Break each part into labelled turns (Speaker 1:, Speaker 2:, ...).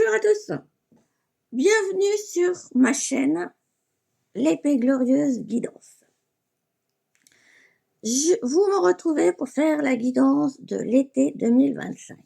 Speaker 1: Bonjour à tous, bienvenue sur ma chaîne L'Épée Glorieuse Guidance. Vous me retrouvez pour faire la guidance de l'été 2025.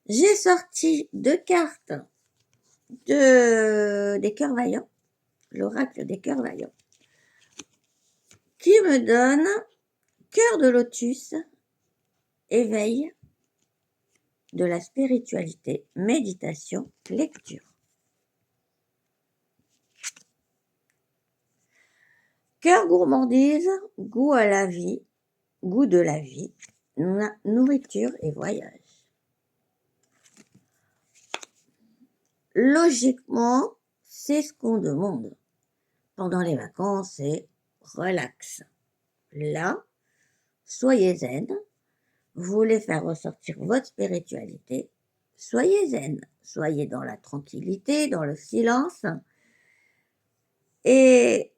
Speaker 1: J'ai sorti 2 cartes des cœurs vaillants, l'oracle des cœurs vaillants, qui me donne cœur de lotus, éveil, de la spiritualité, méditation, lecture. Cœur gourmandise, goût à la vie, goût de la vie, nourriture et voyage. Logiquement, c'est ce qu'on demande pendant les vacances, c'est relax. Là, soyez zen. Vous voulez faire ressortir votre spiritualité, soyez zen. Soyez dans la tranquillité, dans le silence. Et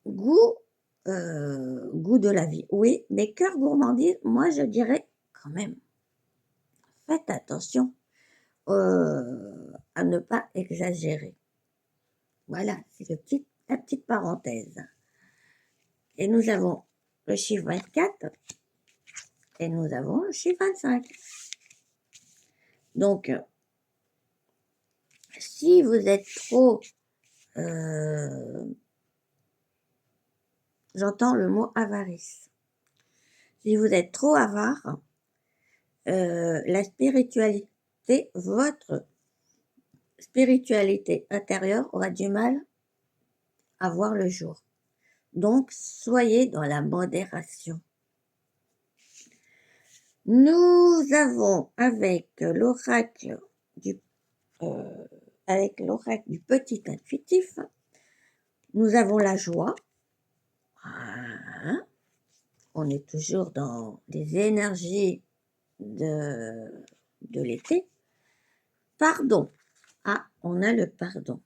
Speaker 1: goût de la vie. Oui, mais cœur gourmandise, moi je dirais quand même, faites attention à ne pas exagérer. Voilà, c'est la petite parenthèse. Et nous avons le chiffre 24 et nous avons le chiffre 25. Donc, si vous êtes trop... j'entends le mot avarice. Si vous êtes trop avare, la spiritualité, votre spiritualité intérieure aura du mal à voir le jour. Donc, soyez dans la modération. Nous avons avec l'oracle du petit intuitif, nous avons la joie. On est toujours dans les énergies de l'été. Pardon. Ah, on a le pardon.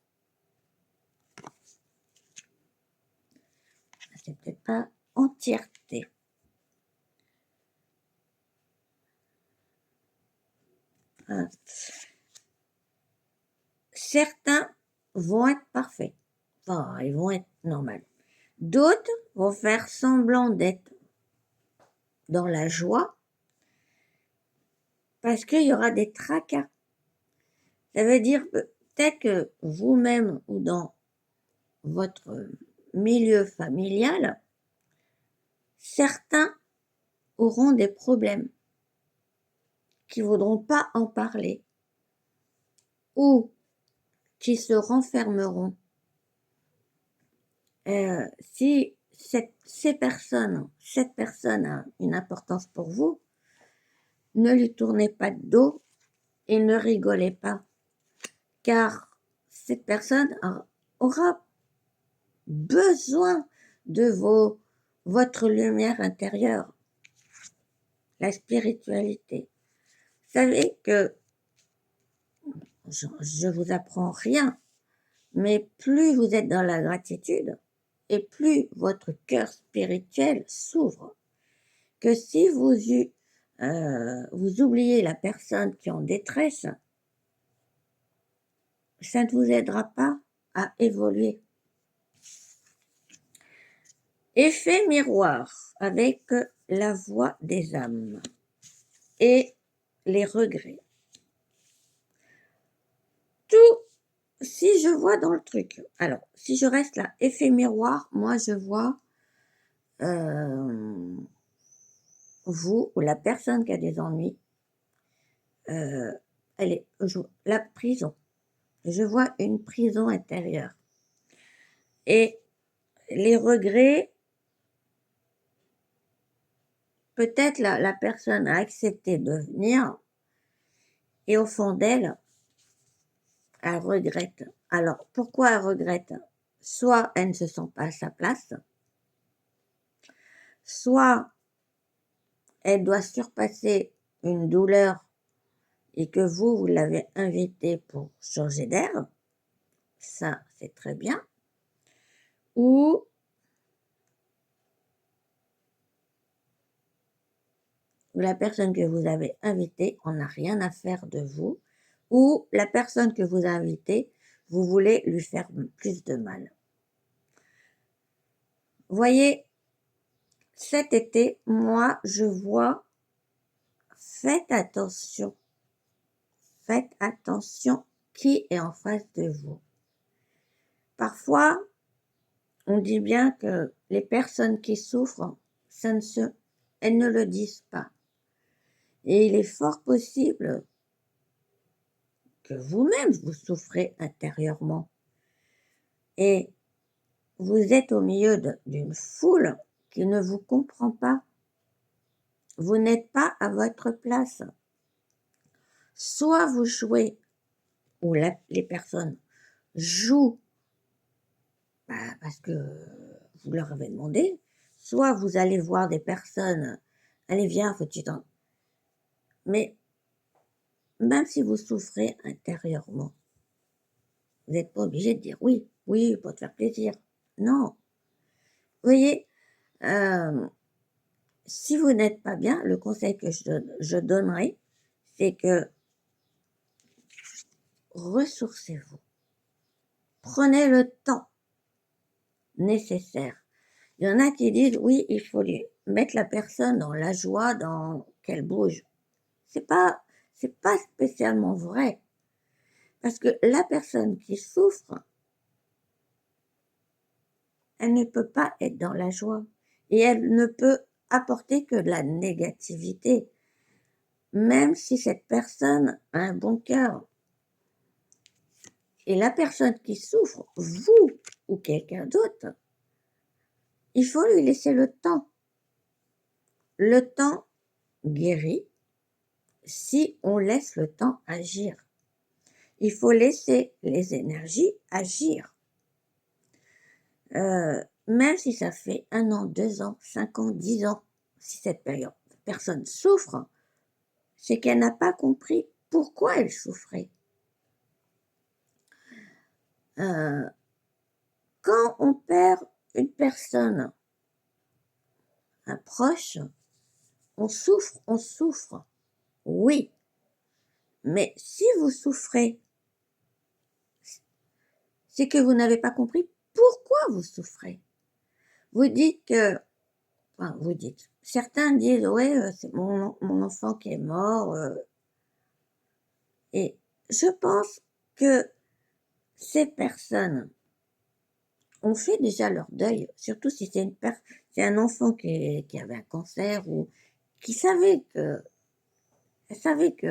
Speaker 1: C'est peut-être pas entièreté. Certains vont être parfaits. Enfin, ils vont être normaux. D'autres vont faire semblant d'être dans la joie parce qu'il y aura des tracas. Ça veut dire peut-être que vous-même ou dans votre milieu familial, certains auront des problèmes qui ne voudront pas en parler ou qui se renfermeront. Si cette personne a une importance pour vous, ne lui tournez pas de dos et ne rigolez pas, car cette personne aura besoin de votre lumière intérieure, la spiritualité. Vous savez que je vous apprends rien, mais plus vous êtes dans la gratitude et plus votre cœur spirituel s'ouvre. Que si vous oubliez la personne qui est en détresse, ça ne vous aidera pas à évoluer. Effet miroir avec la voix des âmes et les regrets. Tout, si je vois dans le truc, alors, si je reste là, effet miroir, moi je vois vous ou la personne qui a des ennuis, la prison. Je vois une prison intérieure. Et les regrets, peut-être la personne a accepté de venir et au fond d'elle, elle regrette. Alors, pourquoi elle regrette? Soit elle ne se sent pas à sa place, soit elle doit surpasser une douleur et que vous l'avez invitée pour changer d'air, ça c'est très bien, ou ou la personne que vous avez invitée en a rien à faire de vous, ou la personne que vous invitez, vous voulez lui faire plus de mal. Voyez, cet été, moi, je vois, faites attention qui est en face de vous. Parfois, on dit bien que les personnes qui souffrent, elles ne le disent pas. Et il est fort possible que vous-même vous souffrez intérieurement. Et vous êtes au milieu d'une foule qui ne vous comprend pas. Vous n'êtes pas à votre place. Soit vous jouez, ou les personnes jouent parce que vous leur avez demandé, soit vous allez voir des personnes, allez viens, faut-tu t'en... Mais même si vous souffrez intérieurement, vous n'êtes pas obligé de dire oui, oui, pour te faire plaisir. Non. Vous voyez, si vous n'êtes pas bien, le conseil que je donnerai, c'est que ressourcez-vous. Prenez le temps nécessaire. Il y en a qui disent oui, il faut lui mettre la personne dans la joie, dans qu'elle bouge. C'est pas spécialement vrai. Parce que la personne qui souffre, elle ne peut pas être dans la joie. Et elle ne peut apporter que de la négativité. Même si cette personne a un bon cœur. Et la personne qui souffre, vous ou quelqu'un d'autre, il faut lui laisser le temps. Le temps guérit si on laisse le temps agir. Il faut laisser les énergies agir. Même si ça fait 1 an, 2 ans, 5 ans, 10 ans, si cette personne souffre, c'est qu'elle n'a pas compris pourquoi elle souffrait. Quand on perd une personne, un proche, on souffre, oui. Mais si vous souffrez, c'est que vous n'avez pas compris pourquoi vous souffrez. Vous dites que, enfin, certains disent, ouais, c'est mon enfant qui est mort. Et je pense que ces personnes ont fait déjà leur deuil, surtout si c'est un enfant qui avait un cancer ou qui savait que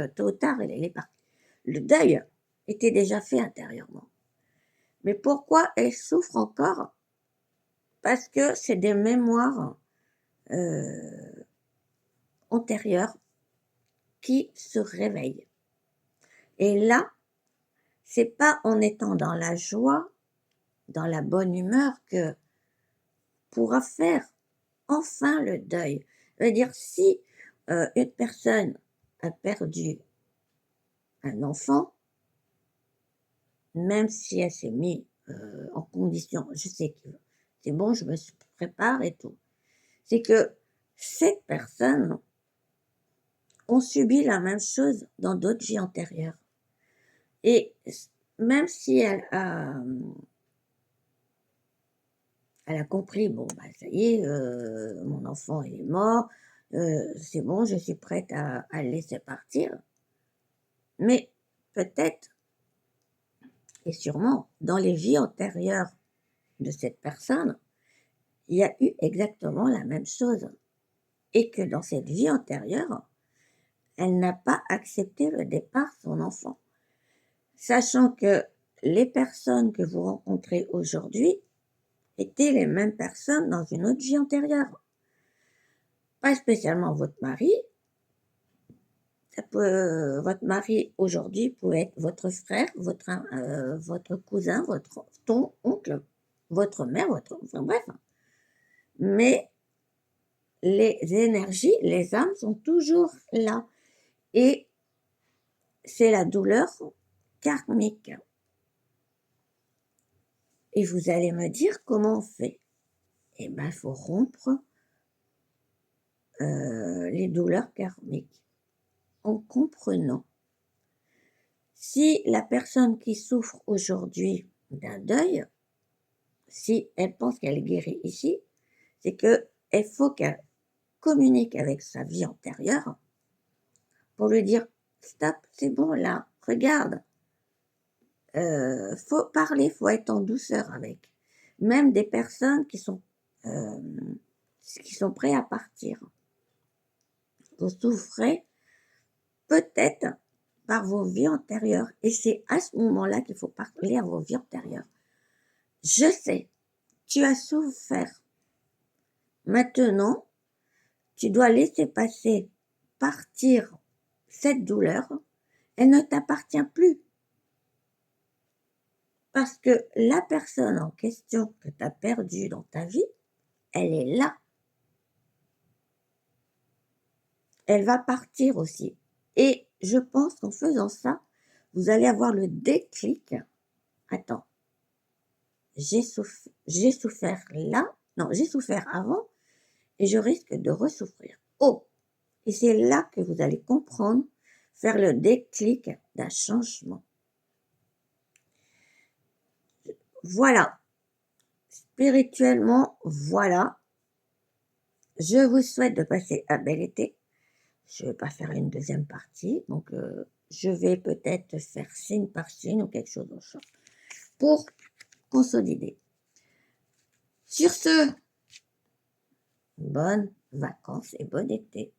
Speaker 1: tôt ou tard, elle allait partir. Le deuil était déjà fait intérieurement. Mais pourquoi elle souffre encore? Parce que c'est des mémoires antérieures qui se réveillent. Et là, c'est pas en étant dans la joie, dans la bonne humeur que pourra faire enfin le deuil. Ça veut dire, si une personne a perdu un enfant, même si elle s'est mise en condition, je sais que c'est bon, je me prépare et tout, c'est que cette personne ont subi la même chose dans d'autres vies antérieures. Et même si elle a compris, bon, bah, ça y est, mon enfant il est mort, c'est bon, je suis prête à le laisser partir. Mais peut-être, et sûrement, dans les vies antérieures de cette personne, il y a eu exactement la même chose. Et que dans cette vie antérieure, elle n'a pas accepté le départ de son enfant. Sachant que les personnes que vous rencontrez aujourd'hui étaient les mêmes personnes dans une autre vie antérieure. Pas spécialement votre mari. Votre mari aujourd'hui pouvait être votre frère, votre cousin, ton oncle, votre mère, enfin bref. Mais les énergies, les âmes sont toujours là. Et c'est la douleur karmique. Et vous allez me dire comment on fait. Eh bien, il faut rompre les douleurs karmiques en comprenant si la personne qui souffre aujourd'hui d'un deuil, si elle pense qu'elle est guérie ici, c'est qu'il faut qu'elle communique avec sa vie antérieure pour lui dire stop, c'est bon là, regarde, faut parler, faut être en douceur avec. Même des personnes qui sont prêts à partir. Vous souffrez peut-être par vos vies antérieures et c'est à ce moment-là qu'il faut parler à vos vies antérieures. Je sais, tu as souffert. Maintenant, tu dois laisser partir cette douleur. Elle ne t'appartient plus. Parce que la personne en question que tu as perdue dans ta vie, elle est là. Elle va partir aussi. Et je pense qu'en faisant ça, vous allez avoir le déclic. Attends, j'ai souffert là, non, j'ai souffert avant et je risque de ressouffrir. Oh, et c'est là que vous allez comprendre, faire le déclic d'un changement. Voilà, spirituellement, voilà. Je vous souhaite de passer un bel été. Je ne vais pas faire une deuxième partie, donc je vais peut-être faire signe par signe ou quelque chose de ça pour consolider. Sur ce, bonnes vacances et bon été.